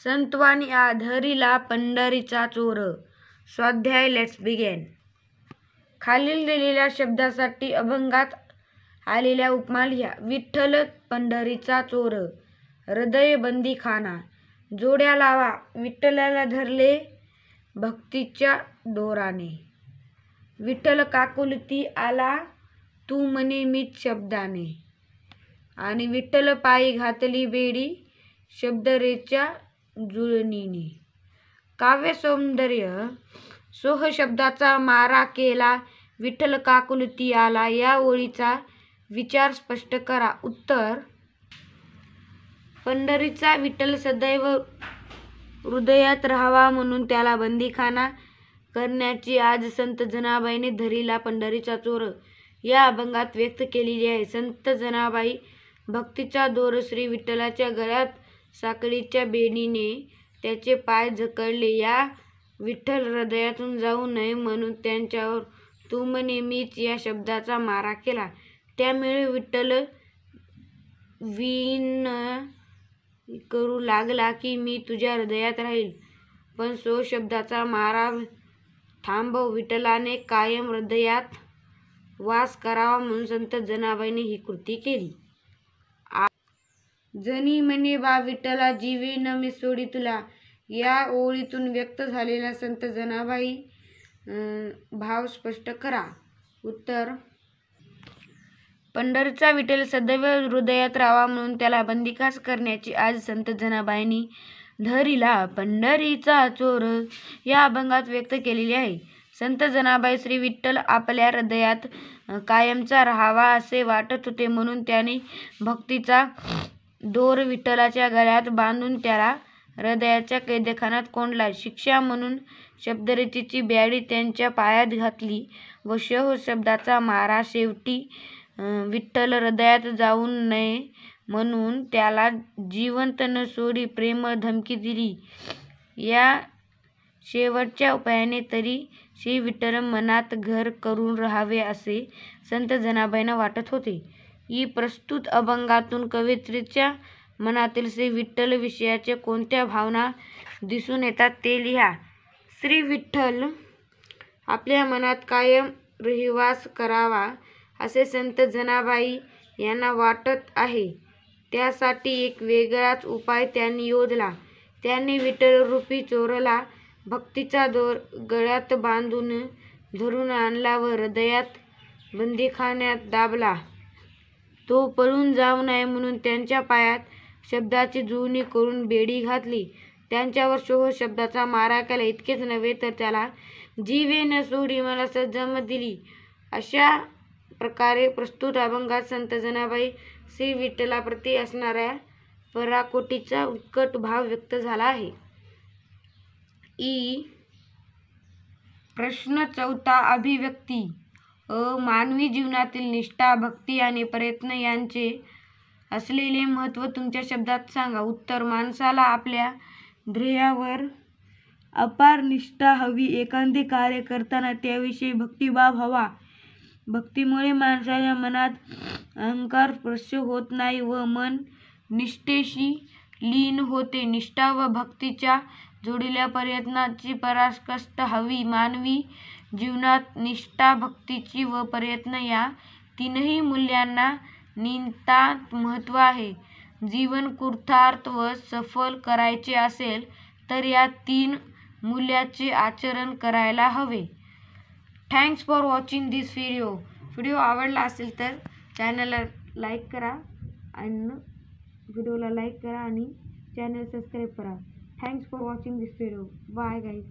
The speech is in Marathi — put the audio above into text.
संतवाणी धरिला पंढरीचा चोर. स्वाध्याय लेट्स बिगेन. खालील दिलेल्या शब्दासाठी अभंगात आलेल्या उपमा लिहा. विठ्ठल पंढरीचा चोर, हृदय बंदीखाना. जोड्या लावा. विठ्ठलाला धरले भक्तीच्या दोराने. विठ्ठल काकुलती आला तू म्हणे मीच शब्दाने. आणि विठ्ठल पायी घातली बेडी शब्दरेच्या जुळणीने. काव्य सौंदर्य. सोह शब्दाचा मारा केला विठ्ठल काकुलती आला. या ओळीचा विचार स्पष्ट करा. उत्तर. पंढरीचा विठ्ठल सदैव हृदयात राहावा म्हणून त्याला बंदीखाना करण्याची आज संत जनाबाईने धरिला पंढरीचा चोर या अभंगात व्यक्त केलेली आहे. संत जनाबाई भक्तीचा दोर श्री विठ्ठलाच्या गळ्यात साखळीच्या बेडीने त्याचे पाय जखडले. या विठ्ठल हृदयातून जाऊ नये म्हणून त्यांच्यावर तू म्हणे मीच या शब्दाचा मारा केला. त्यामुळे विठ्ठल विनय करू लागला की मी तुझ्या हृदयात राहील. पण सो शब्दाचा मारा थांबव. विठ्ठलाने कायम हृदयात वास करावा म्हणून संत जनाबाईने ही कृती केली. जनी म्हणे बा विठ्ठला जीवेन मी सोडी तुला. या ओळीतून व्यक्त झालेला संत जनाबाई भाव स्पष्ट करा. उत्तर. पंढरीचा विठ्ठल सदैव हृदयात राहावा म्हणून त्याला बंदिखास करण्याची आज संत जनाबाईंनी धरिला पंढरीचा चोर या अभंगात व्यक्त केलेली आहे. संत जनाबाई श्री विठ्ठल आपल्या हृदयात कायमचा राहावा असे वाटत होते म्हणून त्यांनी भक्तीचा दोर विठ्ठलाच्या गळ्यात बांधून त्याला हृदयाच्या कैदेखान्यात कोंडला. शिक्षा म्हणून शब्दरेचेची ब्याडी त्यांच्या पायात घातली व शोह शब्दाचा मारा शेवटी विठ्ठल हृदयात जाऊ नये म्हणून त्याला जिवंत न सोडी प्रेमळ धमकी दिली. या शेवटच्या उपायाने तरी श्री विठ्ठल मनात घर करून राहावे असे संत जनाबाईंना वाटत होते. ही प्रस्तुत अभंगातून कवयित्रीच्या मनातील श्री विठ्ठल विषयाच्या कोणत्या भावना दिसून येतात ते लिहा. श्री विठ्ठल आपल्या मनात कायम रहिवास करावा असे संत जनाबाई यांना वाटत आहे. त्यासाठी एक वेगळाच उपाय त्यांनी योजला. त्यांनी विठ्ठलरूपी चोरला भक्तीचा दोर गळ्यात बांधून धरून आणला व हृदयात बंदीखान्यात दाबला. तो पळून जाऊ नये म्हणून त्यांच्या पायात शब्दाची जुळणी करून बेडी घातली. त्यांच्यावर शोह शब्दाचा मारा केला. इतकेच नव्हे तर त्याला जीवे न सोडी मला जन्म दिली. अशा प्रकारे प्रस्तुत अभंगात संत जनाबाई श्री विठ्ठलाप्रती असणाऱ्या पराकोटीचा उत्कट भाव व्यक्त झाला आहे. प्रश्न 4 अभिव्यक्ती. मानवी जीवनातील निष्ठा, भक्ती आणि प्रयत्न यांचे असलेले महत्त्व तुमच्या शब्दात सांगा. उत्तर. माणसाला आपल्या ध्येयावर अपार निष्ठा हवी. एखादे कार्य करताना त्याविषयी भक्तिभाव हवा. भक्तीमुळे माणसाच्या मनात अहंकार स्पर्श होत नाही व मन निष्ठेशी लीन होते. निष्ठा व भक्तीच्या जोडीला प्रयत्नाची पराकाष्ठा हवी. मानवी जीवनात निष्ठा, भक्तीची व प्रयत्न या तीनही मूल्यांना नितांत महत्त्व आहे. जीवन कृतार्थ व सफल करायचे असेल तर या 3 मूल्यांचे आचरण करायला हवे. Thanks for watching this video. Video आवडला असेल तर चॅनलला लाईक करा आणि व्हिडिओला लाईक करा आणि चॅनल सबस्क्राईब करा. Thanks for watching this video. Bye guys.